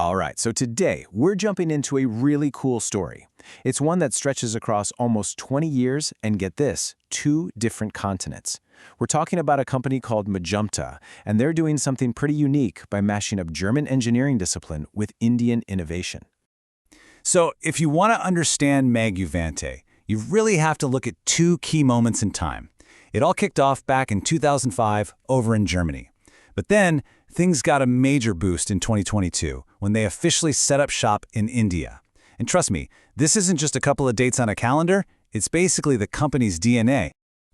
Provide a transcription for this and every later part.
All right, so today we're jumping into a really cool story. It's one that stretches across almost 20 years and get this, 2 different continents. We're talking about a company called MeJuvante, and they're doing something pretty unique by mashing up German engineering discipline with Indian innovation. So if you want to understand MeJuvante, you really have to look at 2 key moments in time. It all kicked off back in 2005 over in Germany. But then, things got a major boost in 2022 when they officially set up shop in India. And trust me, this isn't just a couple of dates on a calendar, it's basically the company's DNA.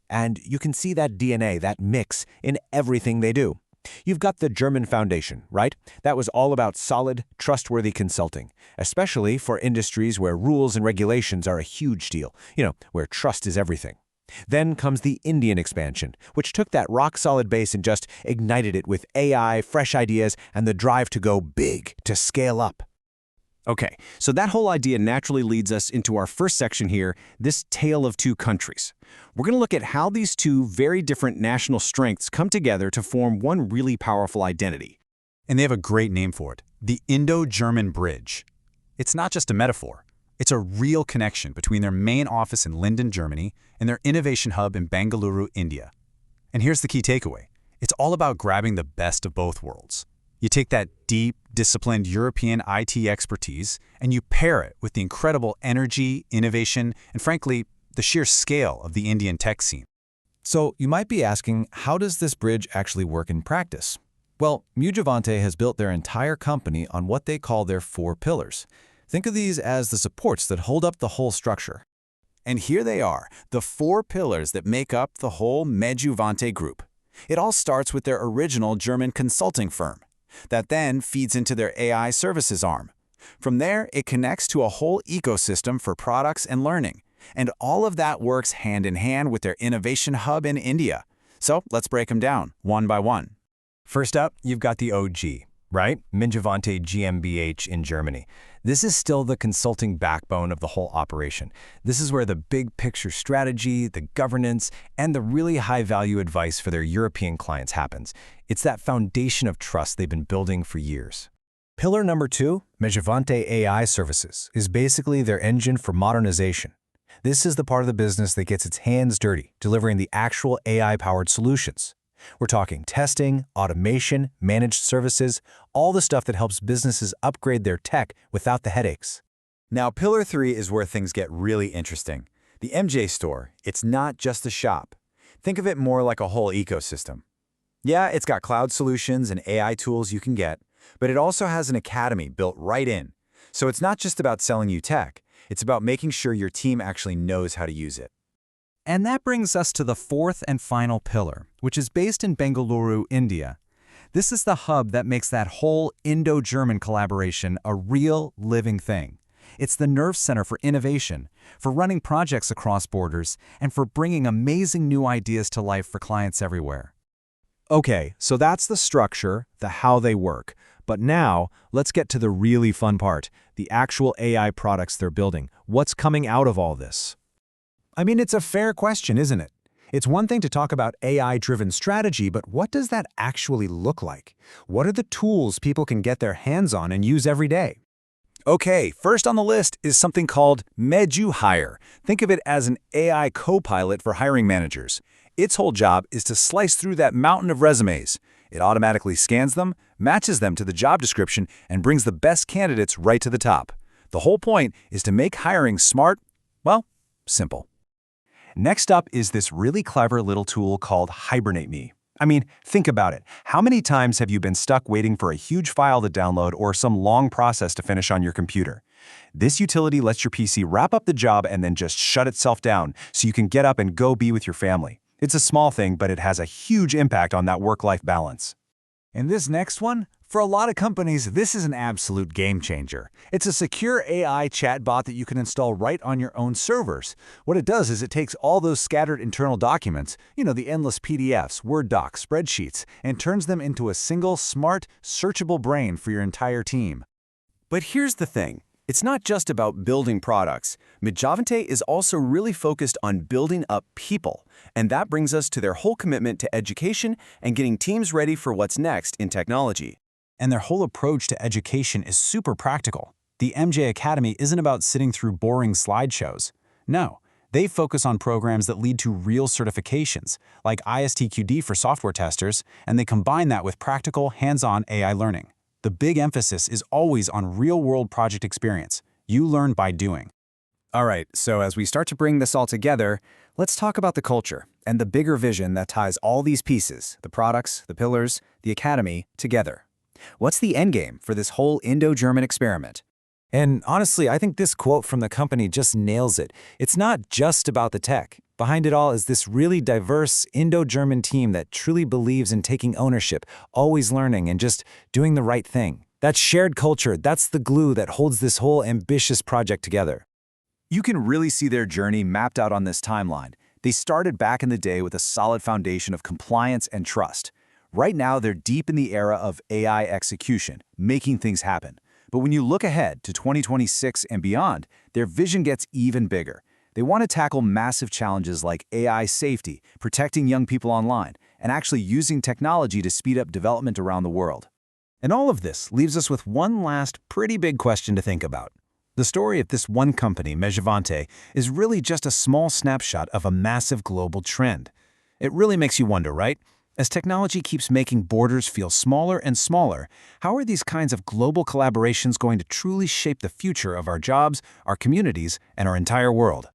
And you can see that DNA, that mix, in everything they do. You've got the German foundation, right? That was all about solid, trustworthy consulting, especially for industries where rules and regulations are a huge deal, where trust is everything. Then comes the Indian expansion, which took that rock-solid base and just ignited it with AI, fresh ideas, and the drive to go big, to scale up. Okay, so that whole idea naturally leads us into our first section here, this tale of 2 countries. We're going to look at how these 2 very different national strengths come together to form one really powerful identity. And they have a great name for it, the Indo German Bridge. It's not just a metaphor. It's a real connection between their main office in Linden, Germany, and their innovation hub in Bengaluru, India. And here's the key takeaway. It's all about grabbing the best of both worlds. You take that deep, disciplined European IT expertise, and you pair it with the incredible energy, innovation, and frankly, the sheer scale of the Indian tech scene. So you might be asking, how does this bridge actually work in practice? Well, MeJuvante has built their entire company on what they call their 4 pillars. Think of these as the supports that hold up the whole structure. And here they are, the 4 pillars that make up the whole MeJuvante group. It all starts with their original German consulting firm. That then feeds into their AI services arm. From there, it connects to a whole ecosystem for products and learning. And all of that works hand in hand with their innovation hub in India. So let's break them down, one by one. First up, you've got the OG, right? MeJuvante GmbH in Germany. This is still the consulting backbone of the whole operation. This is where the big picture strategy, the governance, and the really high-value advice for their European clients happens. It's that foundation of trust they've been building for years. Pillar number 2, MeJuvante AI Services, is basically their engine for modernization. This is the part of the business that gets its hands dirty, delivering the actual AI-powered solutions. We're talking testing, automation, managed services, all the stuff that helps businesses upgrade their tech without the headaches. Now, Pillar 3 is where things get really interesting. The MJ store, it's not just a shop. Think of it more like a whole ecosystem. Yeah, it's got cloud solutions and AI tools you can get, but it also has an academy built right in. So it's not just about selling you tech, it's about making sure your team actually knows how to use it. And that brings us to the 4th and final pillar, which is based in Bengaluru, India. This is the hub that makes that whole Indo-German collaboration a real, living thing. It's the nerve center for innovation, for running projects across borders, and for bringing amazing new ideas to life for clients everywhere. Okay, so that's the structure, the how they work. But now, let's get to the really fun part, the actual AI products they're building. What's coming out of all this? I mean, it's a fair question, isn't it? It's one thing to talk about AI-driven strategy, but what does that actually look like? What are the tools people can get their hands on and use every day? Okay, first on the list is something called MeJuHire. Think of it as an AI co-pilot for hiring managers. Its whole job is to slice through that mountain of resumes. It automatically scans them, matches them to the job description, and brings the best candidates right to the top. The whole point is to make hiring smart, well, simple. Next up is this really clever little tool called Hibernate Me. I mean, think about it. How many times have you been stuck waiting for a huge file to download or some long process to finish on your computer? This utility lets your PC wrap up the job and then just shut itself down so you can get up and go be with your family. It's a small thing, but it has a huge impact on that work-life balance. And this next one? For a lot of companies, this is an absolute game changer. It's a secure AI chatbot that you can install right on your own servers. What it does is it takes all those scattered internal documents, the endless PDFs, Word docs, spreadsheets, and turns them into a single, smart, searchable brain for your entire team. But here's the thing. It's not just about building products. MeJuvante is also really focused on building up people. And that brings us to their whole commitment to education and getting teams ready for what's next in technology. And their whole approach to education is super practical. The MJ Academy isn't about sitting through boring slideshows. No, they focus on programs that lead to real certifications, like ISTQD for software testers, and they combine that with practical, hands-on AI learning. The big emphasis is always on real-world project experience. You learn by doing. All right, so as we start to bring this all together, let's talk about the culture and the bigger vision that ties all these pieces, the products, the pillars, the academy, together. What's the endgame for this whole Indo-German experiment? And honestly, I think this quote from the company just nails it. It's not just about the tech. Behind it all is this really diverse Indo-German team that truly believes in taking ownership, always learning, and just doing the right thing. That shared culture, that's the glue that holds this whole ambitious project together. You can really see their journey mapped out on this timeline. They started back in the day with a solid foundation of compliance and trust. Right now, they're deep in the era of AI execution, making things happen. But when you look ahead to 2026 and beyond, their vision gets even bigger. They want to tackle massive challenges like AI safety, protecting young people online, and actually using technology to speed up development around the world. And all of this leaves us with one last pretty big question to think about. The story of this one company, MeJuvante, is really just a small snapshot of a massive global trend. It really makes you wonder, right? As technology keeps making borders feel smaller and smaller, how are these kinds of global collaborations going to truly shape the future of our jobs, our communities, and our entire world?